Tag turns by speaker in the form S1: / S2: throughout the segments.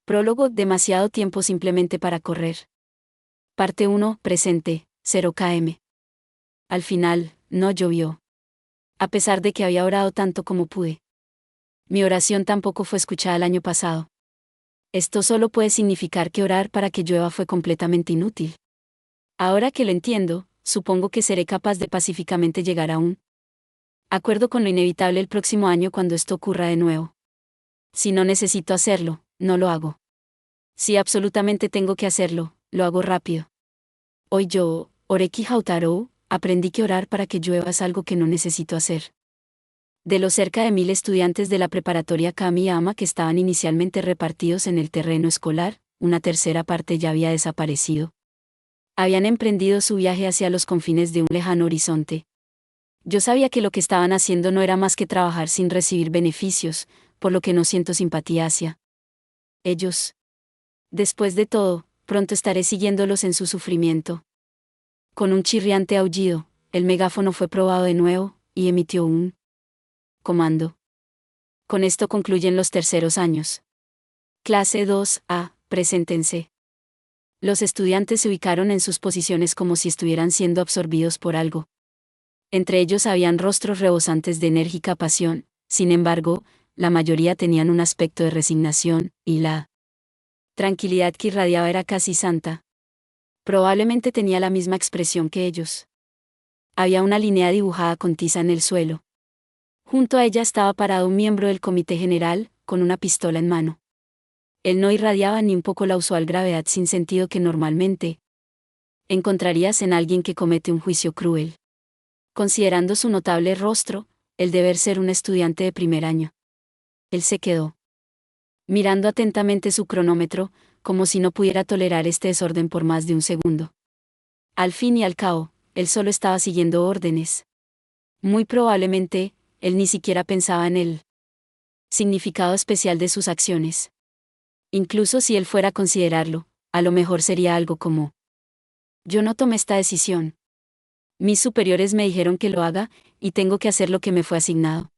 S1: Prólogo, demasiado tiempo simplemente para correr. Parte 1, presente, 0 km. Al final, no llovió. A pesar de que había orado tanto como pude. Mi oración tampoco fue escuchada el año pasado. Esto solo puede significar que orar para que llueva fue completamente inútil. Ahora que lo entiendo, supongo que seré capaz de pacíficamente llegar a un acuerdo con lo inevitable el próximo año cuando esto ocurra de nuevo. Si no necesito hacerlo, no lo hago. Si absolutamente tengo que hacerlo, lo hago rápido. Hoy yo, Oreki Hautaro, aprendí que orar para que llueva es algo que no necesito hacer. De los cerca de 1000 estudiantes de la preparatoria Kamiyama que estaban inicialmente repartidos en el terreno escolar, una tercera parte ya había desaparecido. Habían emprendido su viaje hacia los confines de un lejano horizonte. Yo sabía que lo que estaban haciendo no era más que trabajar sin recibir beneficios, por lo que no siento simpatía hacia ellos. Después de todo, pronto estaré siguiéndolos en su sufrimiento. Con un chirriante aullido, el megáfono fue probado de nuevo, y emitió un comando. Con esto concluyen los terceros años. Clase 2A, preséntense. Los estudiantes se ubicaron en sus posiciones como si estuvieran siendo absorbidos por algo. Entre ellos habían rostros rebosantes de enérgica pasión, sin embargo, la mayoría tenían un aspecto de resignación, y la tranquilidad que irradiaba era casi santa. Probablemente tenía la misma expresión que ellos. Había una línea dibujada con tiza en el suelo. Junto a ella estaba parado un miembro del comité general, con una pistola en mano. Él no irradiaba ni un poco la usual gravedad sin sentido que normalmente encontrarías en alguien que comete un juicio cruel. Considerando su notable rostro, el deber ser un estudiante de primer año. Él se quedó mirando atentamente su cronómetro, como si no pudiera tolerar este desorden por más de un segundo. Al fin y al cabo, él solo estaba siguiendo órdenes. Muy probablemente, él ni siquiera pensaba en el significado especial de sus acciones. Incluso si él fuera a considerarlo, a lo mejor sería algo como: yo no tomé esta decisión. Mis superiores me dijeron que lo haga, y tengo que hacer lo que me fue asignado.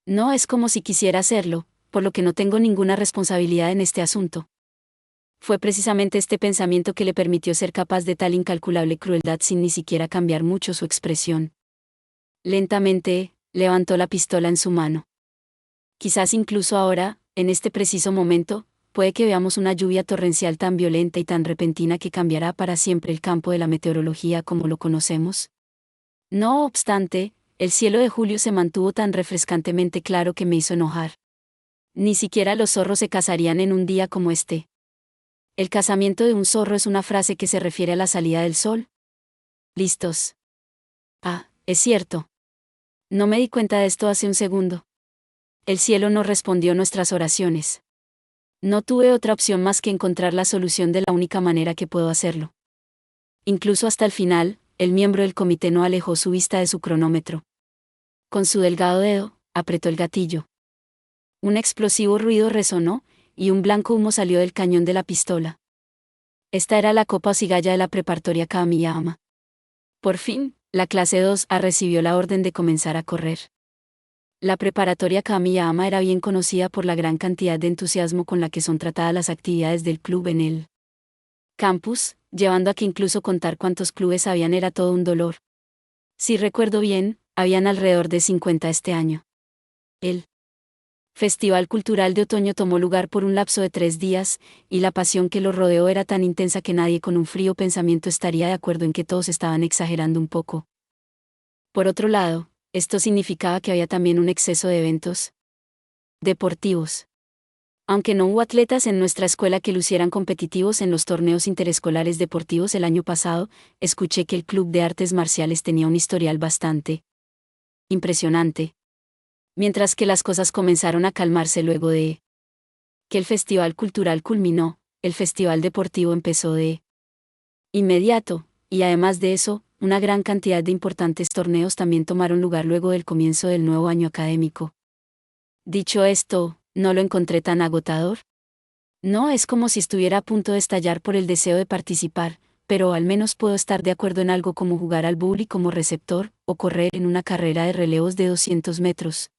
S1: No es como si quisiera hacerlo, por lo que no tengo ninguna responsabilidad en este asunto. Fue precisamente este pensamiento que le permitió ser capaz de tal incalculable crueldad sin ni siquiera cambiar mucho su expresión. Lentamente, levantó la pistola en su mano. Quizás incluso ahora, en este preciso momento, puede que veamos una lluvia torrencial tan violenta y tan repentina que cambiará para siempre el campo de la meteorología como lo conocemos. No obstante, el cielo de julio se mantuvo tan refrescantemente claro que me hizo enojar. Ni siquiera los zorros se casarían en un día como este. El casamiento de un zorro es una frase que se refiere a la salida del sol. ¿Listos? Ah, es cierto. No me di cuenta de esto hace un segundo. El cielo no respondió nuestras oraciones. No tuve otra opción más que encontrar la solución de la única manera que puedo hacerlo. Incluso hasta el final, el miembro del comité no alejó su vista de su cronómetro. Con su delgado dedo, apretó el gatillo. Un explosivo ruido resonó, y un blanco humo salió del cañón de la pistola. Esta era la copa o cigalla de la preparatoria Kamiyama. Por fin, la clase 2A recibió la orden de comenzar a correr. La preparatoria Kamiyama era bien conocida por la gran cantidad de entusiasmo con la que son tratadas las actividades del club en el campus, llevando a que incluso contar cuántos clubes habían era todo un dolor. Si recuerdo bien, habían alrededor de 50 este año. El Festival Cultural de Otoño tomó lugar por un lapso de 3 días, y la pasión que lo rodeó era tan intensa que nadie con un frío pensamiento estaría de acuerdo en que todos estaban exagerando un poco. Por otro lado, esto significaba que había también un exceso de eventos deportivos. Aunque no hubo atletas en nuestra escuela que lucieran competitivos en los torneos interescolares deportivos el año pasado, escuché que el Club de Artes Marciales tenía un historial bastante impresionante. Mientras que las cosas comenzaron a calmarse luego de que el festival cultural culminó, el festival deportivo empezó de inmediato, y además de eso, una gran cantidad de importantes torneos también tomaron lugar luego del comienzo del nuevo año académico. Dicho esto, ¿no lo encontré tan agotador? No es como si estuviera a punto de estallar por el deseo de participar, pero al menos puedo estar de acuerdo en algo como jugar al bowling como receptor, o correr en una carrera de relevos de 200 metros.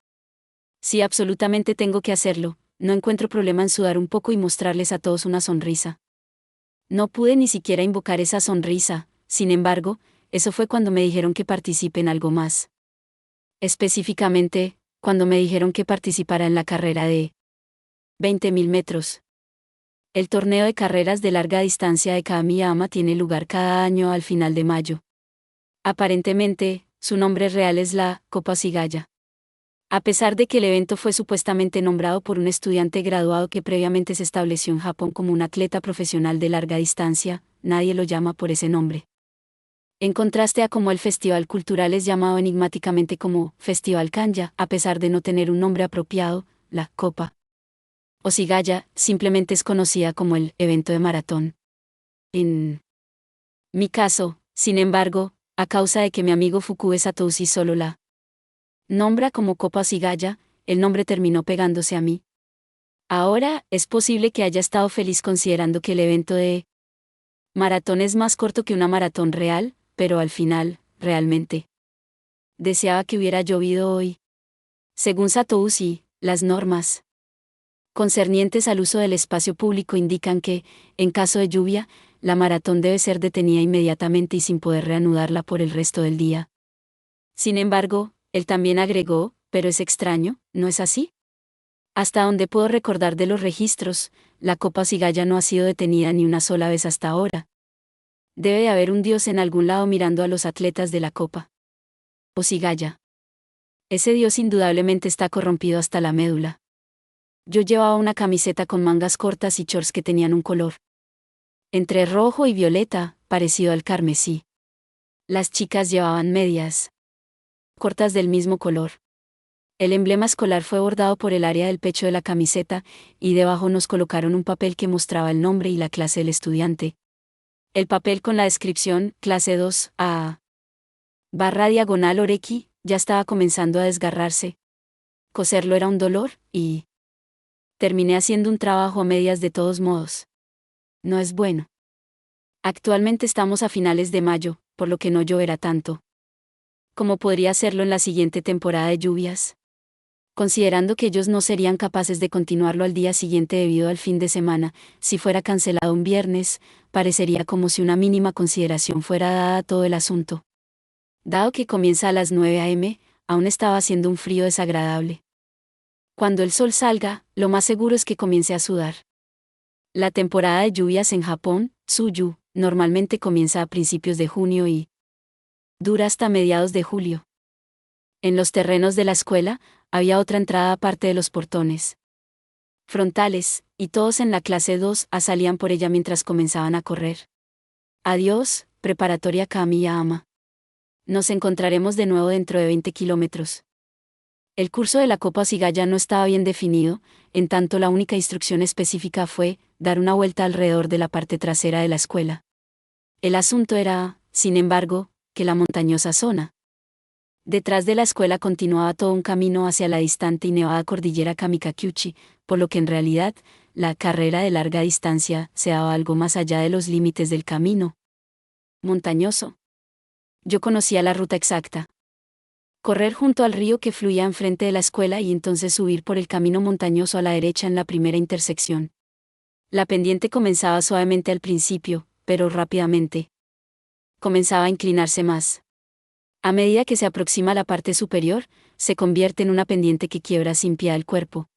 S1: Si absolutamente tengo que hacerlo, no encuentro problema en sudar un poco y mostrarles a todos una sonrisa. No pude ni siquiera invocar esa sonrisa, sin embargo, eso fue cuando me dijeron que participe en algo más. Específicamente, cuando me dijeron que participara en la carrera de 20.000 metros. El torneo de carreras de larga distancia de Kamiyama tiene lugar cada año al final de mayo. Aparentemente, su nombre real es la Copa Sigaya. A pesar de que el evento fue supuestamente nombrado por un estudiante graduado que previamente se estableció en Japón como un atleta profesional de larga distancia, nadie lo llama por ese nombre. En contraste a cómo el festival cultural es llamado enigmáticamente como Festival Kanya, a pesar de no tener un nombre apropiado, la Copa Osigaya simplemente es conocida como el evento de maratón. En mi caso, sin embargo, a causa de que mi amigo Fukue Satoushi solo la nombra como Copa Osigaya, el nombre terminó pegándose a mí. Ahora, es posible que haya estado feliz considerando que el evento de maratón es más corto que una maratón real, pero al final, realmente, deseaba que hubiera llovido hoy. Según Satoushi, las normas concernientes al uso del espacio público indican que, en caso de lluvia, la maratón debe ser detenida inmediatamente y sin poder reanudarla por el resto del día. Sin embargo, él también agregó, pero es extraño, ¿no es así? Hasta donde puedo recordar de los registros, la Copa Osigaya no ha sido detenida ni una sola vez hasta ahora. Debe de haber un dios en algún lado mirando a los atletas de la Copa Osigaya. Ese dios indudablemente está corrompido hasta la médula. Yo llevaba una camiseta con mangas cortas y shorts que tenían un color entre rojo y violeta, parecido al carmesí. Las chicas llevaban medias cortas del mismo color. El emblema escolar fue bordado por el área del pecho de la camiseta, y debajo nos colocaron un papel que mostraba el nombre y la clase del estudiante. El papel con la descripción, clase 2A, / Oreki, ya estaba comenzando a desgarrarse. Coserlo era un dolor, y terminé haciendo un trabajo a medias de todos modos. No es bueno. Actualmente estamos a finales de mayo, por lo que no lloverá tanto como podría hacerlo en la siguiente temporada de lluvias. Considerando que ellos no serían capaces de continuarlo al día siguiente debido al fin de semana, si fuera cancelado un viernes, parecería como si una mínima consideración fuera dada a todo el asunto. Dado que comienza a las 9 a.m., aún estaba haciendo un frío desagradable. Cuando el sol salga, lo más seguro es que comience a sudar. La temporada de lluvias en Japón, Tsuyu, normalmente comienza a principios de junio y dura hasta mediados de julio. En los terrenos de la escuela, había otra entrada aparte de los portones frontales, y todos en la clase 2A salían por ella mientras comenzaban a correr. Adiós, preparatoria Kamiyama. Nos encontraremos de nuevo dentro de 20 kilómetros. El curso de la Copa Osigaya no estaba bien definido, en tanto la única instrucción específica fue dar una vuelta alrededor de la parte trasera de la escuela. El asunto era, sin embargo, que la montañosa zona detrás de la escuela continuaba todo un camino hacia la distante y nevada cordillera Kamikakuchi, por lo que en realidad, la carrera de larga distancia se daba algo más allá de los límites del camino montañoso. Yo conocía la ruta exacta. Correr junto al río que fluía enfrente de la escuela y entonces subir por el camino montañoso a la derecha en la primera intersección. La pendiente comenzaba suavemente al principio, pero rápidamente comenzaba a inclinarse más. A medida que se aproxima a la parte superior, se convierte en una pendiente que quiebra sin pie al cuerpo.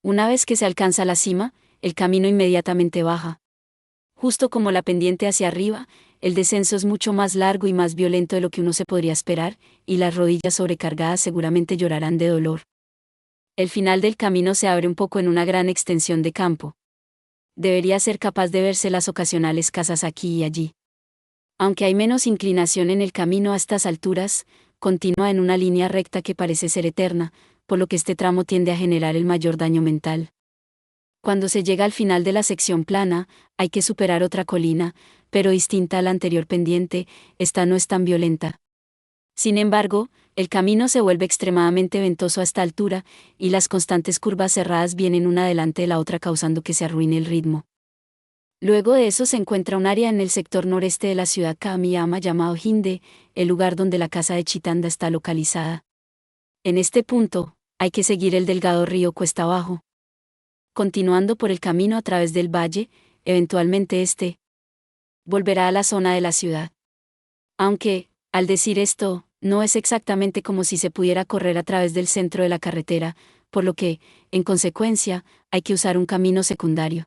S1: Una vez que se alcanza la cima, el camino inmediatamente baja. Justo como la pendiente hacia arriba, el descenso es mucho más largo y más violento de lo que uno se podría esperar, y las rodillas sobrecargadas seguramente llorarán de dolor. El final del camino se abre un poco en una gran extensión de campo. Debería ser capaz de verse las ocasionales casas aquí y allí. Aunque hay menos inclinación en el camino a estas alturas, continúa en una línea recta que parece ser eterna, por lo que este tramo tiende a generar el mayor daño mental. Cuando se llega al final de la sección plana, hay que superar otra colina, pero distinta a la anterior pendiente, esta no es tan violenta. Sin embargo, el camino se vuelve extremadamente ventoso a esta altura, y las constantes curvas cerradas vienen una delante de la otra causando que se arruine el ritmo. Luego de eso se encuentra un área en el sector noreste de la ciudad Kamiyama llamado Hinde, el lugar donde la casa de Chitanda está localizada. En este punto, hay que seguir el delgado río cuesta abajo. Continuando por el camino a través del valle, eventualmente volverá a la zona de la ciudad. Aunque, al decir esto, no es exactamente como si se pudiera correr a través del centro de la carretera, por lo que, en consecuencia, hay que usar un camino secundario.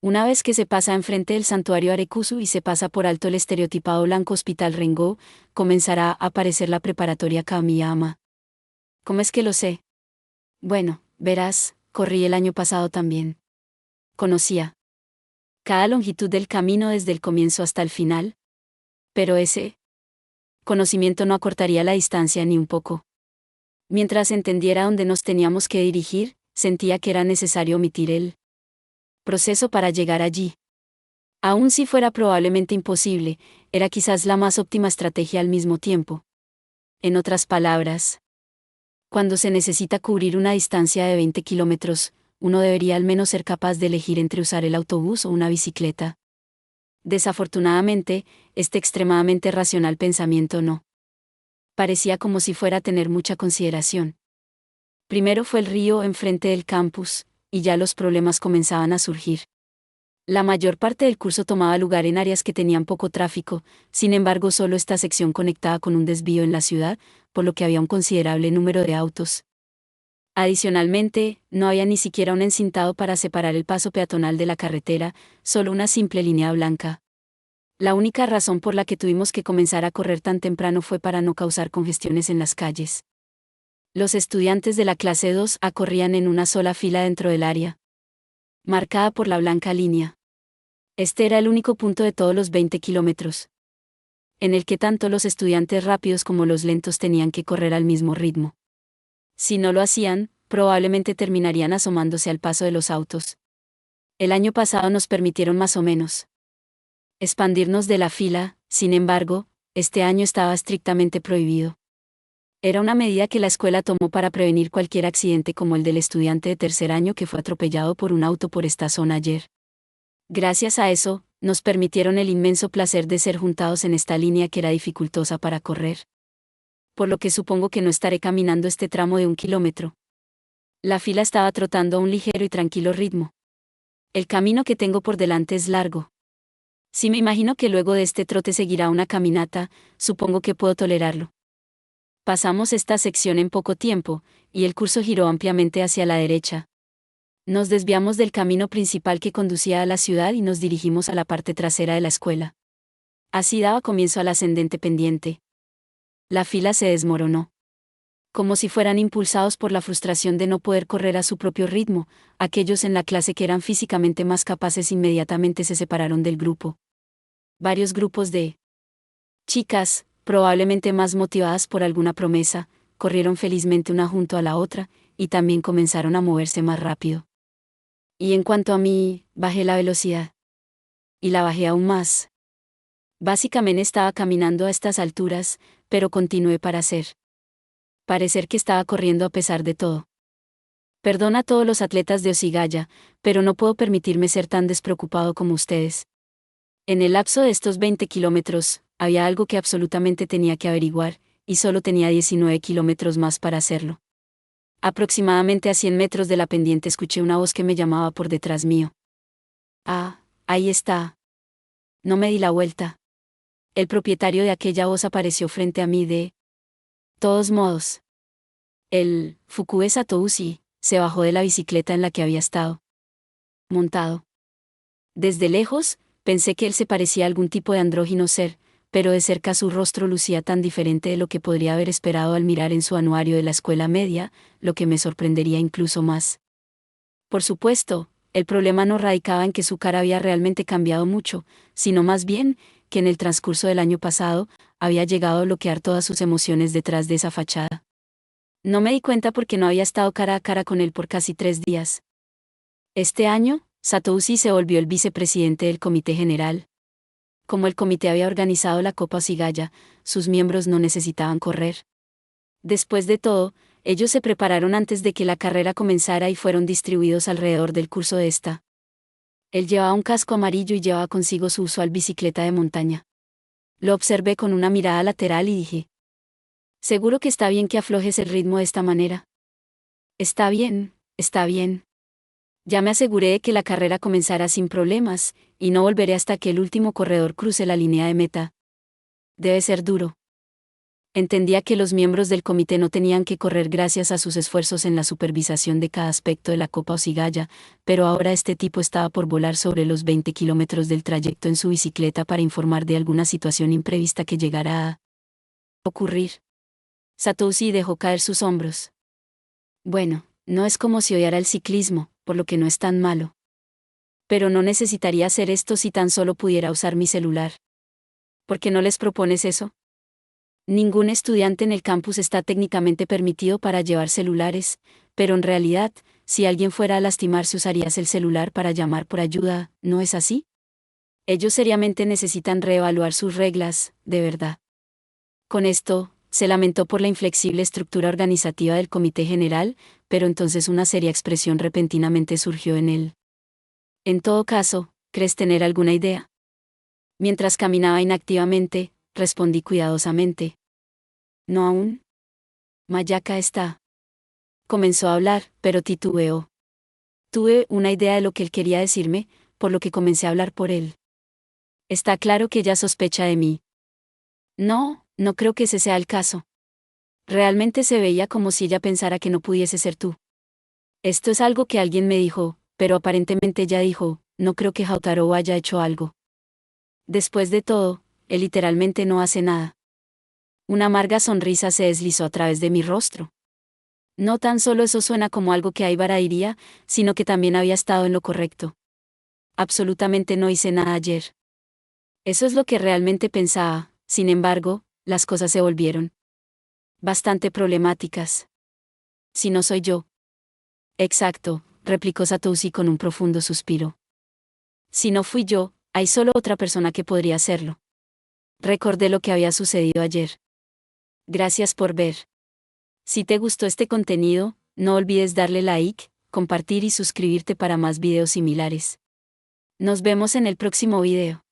S1: Una vez que se pasa enfrente del santuario Arekusu y se pasa por alto el estereotipado blanco Hospital Rengo, comenzará a aparecer la preparatoria Kamiyama. ¿Cómo es que lo sé? Bueno, verás, corrí el año pasado también. Conocía cada longitud del camino desde el comienzo hasta el final. Pero ese conocimiento no acortaría la distancia ni un poco. Mientras entendiera dónde nos teníamos que dirigir, sentía que era necesario omitir el proceso para llegar allí. Aun si fuera probablemente imposible, era quizás la más óptima estrategia al mismo tiempo. En otras palabras, cuando se necesita cubrir una distancia de 20 kilómetros, uno debería al menos ser capaz de elegir entre usar el autobús o una bicicleta. Desafortunadamente, este extremadamente racional pensamiento no parecía como si fuera a tener mucha consideración. Primero fue el río enfrente del campus, y ya los problemas comenzaban a surgir. La mayor parte del curso tomaba lugar en áreas que tenían poco tráfico, sin embargo solo esta sección conectaba con un desvío en la ciudad, por lo que había un considerable número de autos. Adicionalmente, no había ni siquiera un encintado para separar el paso peatonal de la carretera, solo una simple línea blanca. La única razón por la que tuvimos que comenzar a correr tan temprano fue para no causar congestiones en las calles. Los estudiantes de la clase 2A corrían en una sola fila dentro del área, marcada por la blanca línea. Este era el único punto de todos los 20 kilómetros, en el que tanto los estudiantes rápidos como los lentos tenían que correr al mismo ritmo. Si no lo hacían, probablemente terminarían asomándose al paso de los autos. El año pasado nos permitieron más o menos expandirnos de la fila, sin embargo, este año estaba estrictamente prohibido. Era una medida que la escuela tomó para prevenir cualquier accidente como el del estudiante de tercer año que fue atropellado por un auto por esta zona ayer. Gracias a eso, nos permitieron el inmenso placer de ser juntados en esta línea que era dificultosa para correr. Por lo que supongo que no estaré caminando este tramo de 1 kilómetro. La fila estaba trotando a un ligero y tranquilo ritmo. El camino que tengo por delante es largo. Si me imagino que luego de este trote seguirá una caminata, supongo que puedo tolerarlo. Pasamos esta sección en poco tiempo, y el curso giró ampliamente hacia la derecha. Nos desviamos del camino principal que conducía a la ciudad y nos dirigimos a la parte trasera de la escuela. Así daba comienzo al ascendente pendiente. La fila se desmoronó. Como si fueran impulsados por la frustración de no poder correr a su propio ritmo, aquellos en la clase que eran físicamente más capaces inmediatamente se separaron del grupo. Varios grupos de chicas, probablemente más motivadas por alguna promesa, corrieron felizmente una junto a la otra, y también comenzaron a moverse más rápido. Y en cuanto a mí, bajé la velocidad. Y la bajé aún más. Básicamente estaba caminando a estas alturas, pero continué para parecer que estaba corriendo a pesar de todo. Perdona a todos los atletas de Oshigaya, pero no puedo permitirme ser tan despreocupado como ustedes. En el lapso de estos 20 kilómetros, había algo que absolutamente tenía que averiguar, y solo tenía 19 kilómetros más para hacerlo. Aproximadamente a 100 metros de la pendiente escuché una voz que me llamaba por detrás mío. Ah, ahí está. No me di la vuelta. El propietario de aquella voz apareció frente a mí de todos modos. El Fukue Satoushi se bajó de la bicicleta en la que había estado montado. Desde lejos, pensé que él se parecía a algún tipo de andrógino ser, pero de cerca su rostro lucía tan diferente de lo que podría haber esperado al mirar en su anuario de la escuela media, lo que me sorprendería incluso más. Por supuesto, el problema no radicaba en que su cara había realmente cambiado mucho, sino más bien, que en el transcurso del año pasado, había llegado a bloquear todas sus emociones detrás de esa fachada. No me di cuenta porque no había estado cara a cara con él por casi 3 días. Este año, Satoushi se volvió el vicepresidente del Comité General. Como el comité había organizado la Copa Oshigaya, sus miembros no necesitaban correr. Después de todo, ellos se prepararon antes de que la carrera comenzara y fueron distribuidos alrededor del curso de esta. Él llevaba un casco amarillo y llevaba consigo su usual bicicleta de montaña. Lo observé con una mirada lateral y dije: ¿seguro que está bien que aflojes el ritmo de esta manera? Está bien, está bien. Ya me aseguré de que la carrera comenzara sin problemas, y no volveré hasta que el último corredor cruce la línea de meta. Debe ser duro. Entendía que los miembros del comité no tenían que correr gracias a sus esfuerzos en la supervisación de cada aspecto de la Copa Osigaya, pero ahora este tipo estaba por volar sobre los 20 kilómetros del trayecto en su bicicleta para informar de alguna situación imprevista que llegara a ocurrir. Satoshi dejó caer sus hombros. Bueno, no es como si odiara el ciclismo, por lo que no es tan malo. Pero no necesitaría hacer esto si tan solo pudiera usar mi celular. ¿Por qué no les propones eso? Ningún estudiante en el campus está técnicamente permitido para llevar celulares, pero en realidad, si alguien fuera a lastimarse usarías el celular para llamar por ayuda, ¿no es así? Ellos seriamente necesitan reevaluar sus reglas, de verdad. Con esto, se lamentó por la inflexible estructura organizativa del Comité General, pero entonces una seria expresión repentinamente surgió en él. En todo caso, ¿crees tener alguna idea? Mientras caminaba inactivamente, respondí cuidadosamente. No aún. Mayaka está. Comenzó a hablar, pero titubeó. Tuve una idea de lo que él quería decirme, por lo que comencé a hablar por él. Está claro que ella sospecha de mí. No, no creo que ese sea el caso. Realmente se veía como si ella pensara que no pudiese ser tú. Esto es algo que alguien me dijo, pero aparentemente ella dijo, no creo que Hautaro haya hecho algo. Después de todo, él literalmente no hace nada. Una amarga sonrisa se deslizó a través de mi rostro. No tan solo eso suena como algo que Aibara diría, sino que también había estado en lo correcto. Absolutamente no hice nada ayer. Eso es lo que realmente pensaba, sin embargo, las cosas se volvieron bastante problemáticas. Si no soy yo. Exacto, replicó Satoshi con un profundo suspiro. Si no fui yo, hay solo otra persona que podría hacerlo. Recordé lo que había sucedido ayer. Gracias por ver. Si te gustó este contenido, no olvides darle like, compartir y suscribirte para más videos similares. Nos vemos en el próximo video.